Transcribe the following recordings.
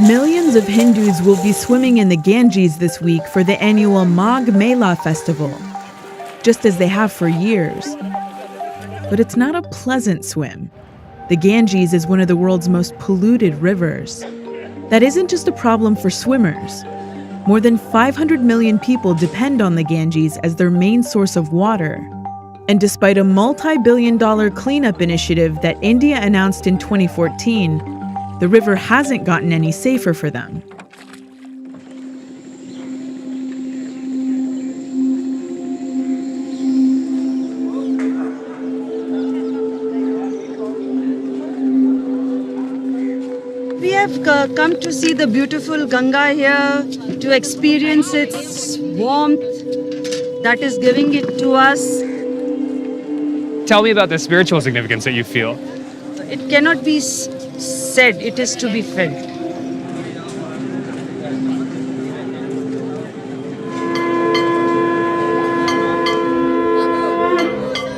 Millions of Hindus will be swimming in the Ganges this week for the annual Magh Mela festival, just as they have for years. But it's not a pleasant swim. The Ganges is one of the world's most polluted rivers. That isn't just a problem for swimmers. More than 500 million people depend on the Ganges as their main source of water. And despite a multi-billion-dollar cleanup initiative that India announced in 2014, the river hasn't gotten any safer for them. We have come to see the beautiful Ganga here, to experience its warmth that is giving it to us. Tell me about the spiritual significance that you feel. It cannot be said, it is to be felt.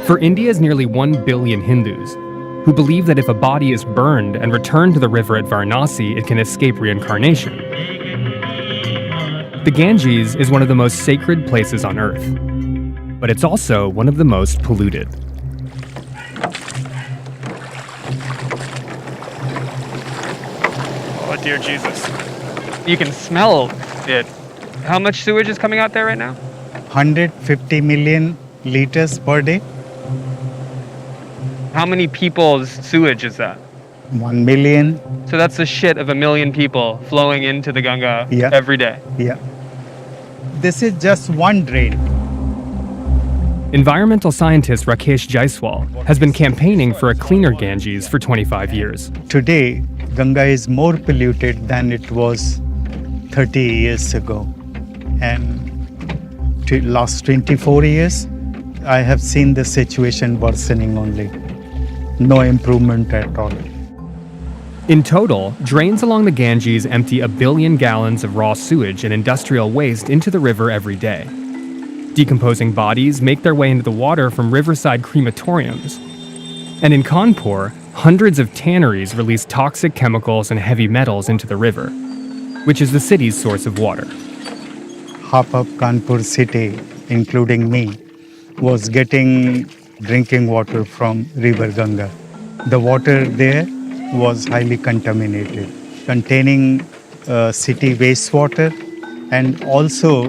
For India's nearly 1 billion Hindus, who believe that if a body is burned and returned to the river at Varanasi, it can escape reincarnation, the Ganges is one of the most sacred places on earth, but it's also one of the most polluted. Oh, dear Jesus. You can smell it. How much sewage is coming out there right now? 150 million liters per day. How many people's sewage is that? 1 million. So that's the shit of 1 million people flowing into the Ganga every day. Yeah. This is just one drain. Environmental scientist Rakesh Jaiswal has been campaigning for a cleaner Ganges for 25 years. Today, Ganga is more polluted than it was 30 years ago. And last 24 years, I have seen the situation worsening only. No improvement at all. In total, drains along the Ganges empty 1 billion gallons of raw sewage and industrial waste into the river every day. Decomposing bodies make their way into the water from riverside crematoriums. And in Kanpur, hundreds of tanneries release toxic chemicals and heavy metals into the river, which is the city's source of water. Half of Kanpur city, including me, was getting drinking water from River Ganga. The water there was highly contaminated, containing city wastewater and also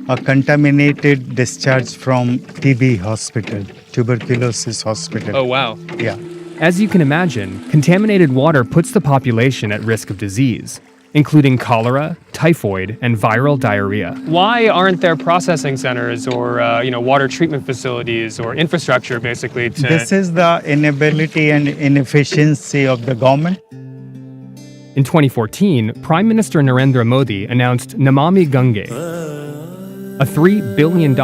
a contaminated discharge from TB hospital, tuberculosis hospital. Oh, wow. Yeah. As you can imagine, contaminated water puts the population at risk of disease, including cholera, typhoid, and viral diarrhea. Why aren't there processing centers or water treatment facilities or infrastructure basically to... This is the inability and inefficiency of the government. In 2014, Prime Minister Narendra Modi announced Namami Gange, a $3 billion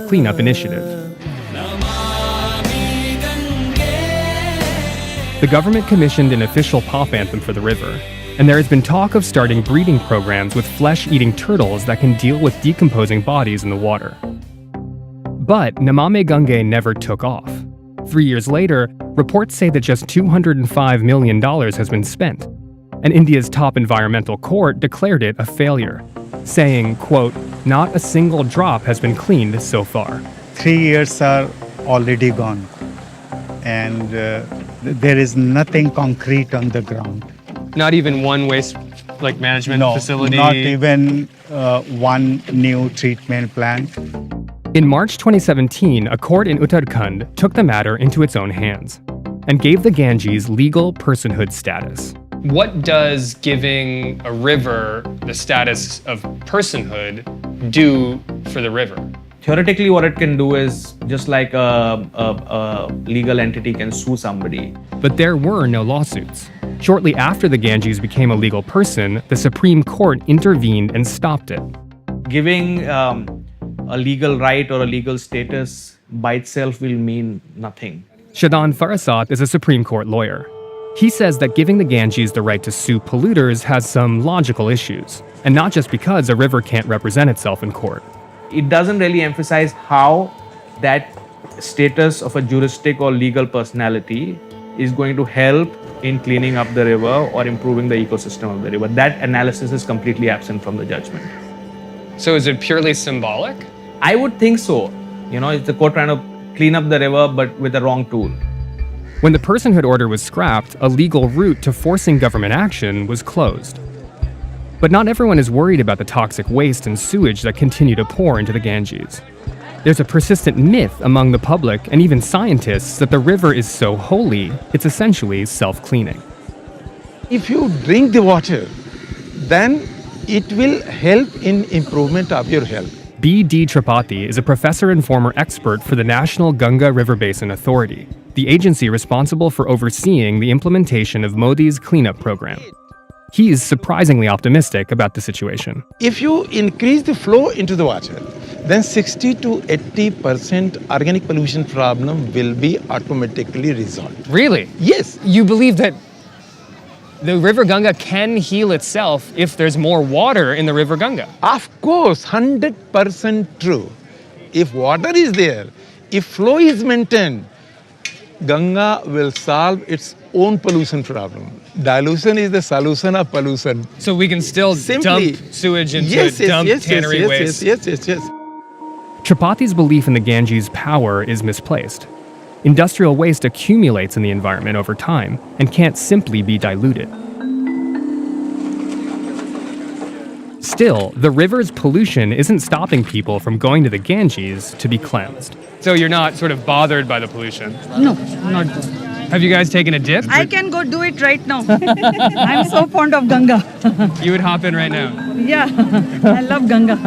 cleanup initiative. The government commissioned an official pop anthem for the river, and there has been talk of starting breeding programs with flesh-eating turtles that can deal with decomposing bodies in the water. But Namami Gange never took off. 3 years later, reports say that just $205 million has been spent, and India's top environmental court declared it a failure, saying, quote, "Not a single drop has been cleaned so far." 3 years are already gone, and there is nothing concrete on the ground. Not even one waste management facility? Not even one new treatment plant. In March 2017, a court in Uttarakhand took the matter into its own hands and gave the Ganges legal personhood status. What does giving a river the status of personhood do for the river? Theoretically, what it can do is just like a legal entity can sue somebody. But there were no lawsuits. Shortly after the Ganges became a legal person, the Supreme Court intervened and stopped it. Giving a legal right or a legal status by itself will mean nothing. Shadan Farasat is a Supreme Court lawyer. He says that giving the Ganges the right to sue polluters has some logical issues, and not just because a river can't represent itself in court. It doesn't really emphasize how that status of a juristic or legal personality is going to help in cleaning up the river or improving the ecosystem of the river. That analysis is completely absent from the judgment. So is it purely symbolic? I would think so. It's the court trying to clean up the river but with the wrong tool. When the personhood order was scrapped, a legal route to forcing government action was closed. But not everyone is worried about the toxic waste and sewage that continue to pour into the Ganges. There's a persistent myth among the public and even scientists that the river is so holy, it's essentially self-cleaning. If you drink the water, then it will help in improvement of your health. B.D. Tripathi is a professor and former expert for the National Ganga River Basin Authority, the agency responsible for overseeing the implementation of Modi's cleanup program. He is surprisingly optimistic about the situation. If you increase the flow into the water, then 60 to 80% organic pollution problem will be automatically resolved. Really? Yes. You believe that the river Ganga can heal itself if there's more water in the river Ganga? Of course, 100% true. If water is there, if flow is maintained, Ganga will solve its own pollution problem. Dilution is the solution of pollution. So we can still Simply, dump sewage into tannery waste? Yes. Tripathi's belief in the Ganges' power is misplaced. Industrial waste accumulates in the environment over time and can't simply be diluted. Still, the river's pollution isn't stopping people from going to the Ganges to be cleansed. So you're not sort of bothered by the pollution? No, not good. Have you guys taken a dip? I can go do it right now. I'm so fond of Ganga. You would hop in right now. Yeah, I love Ganga.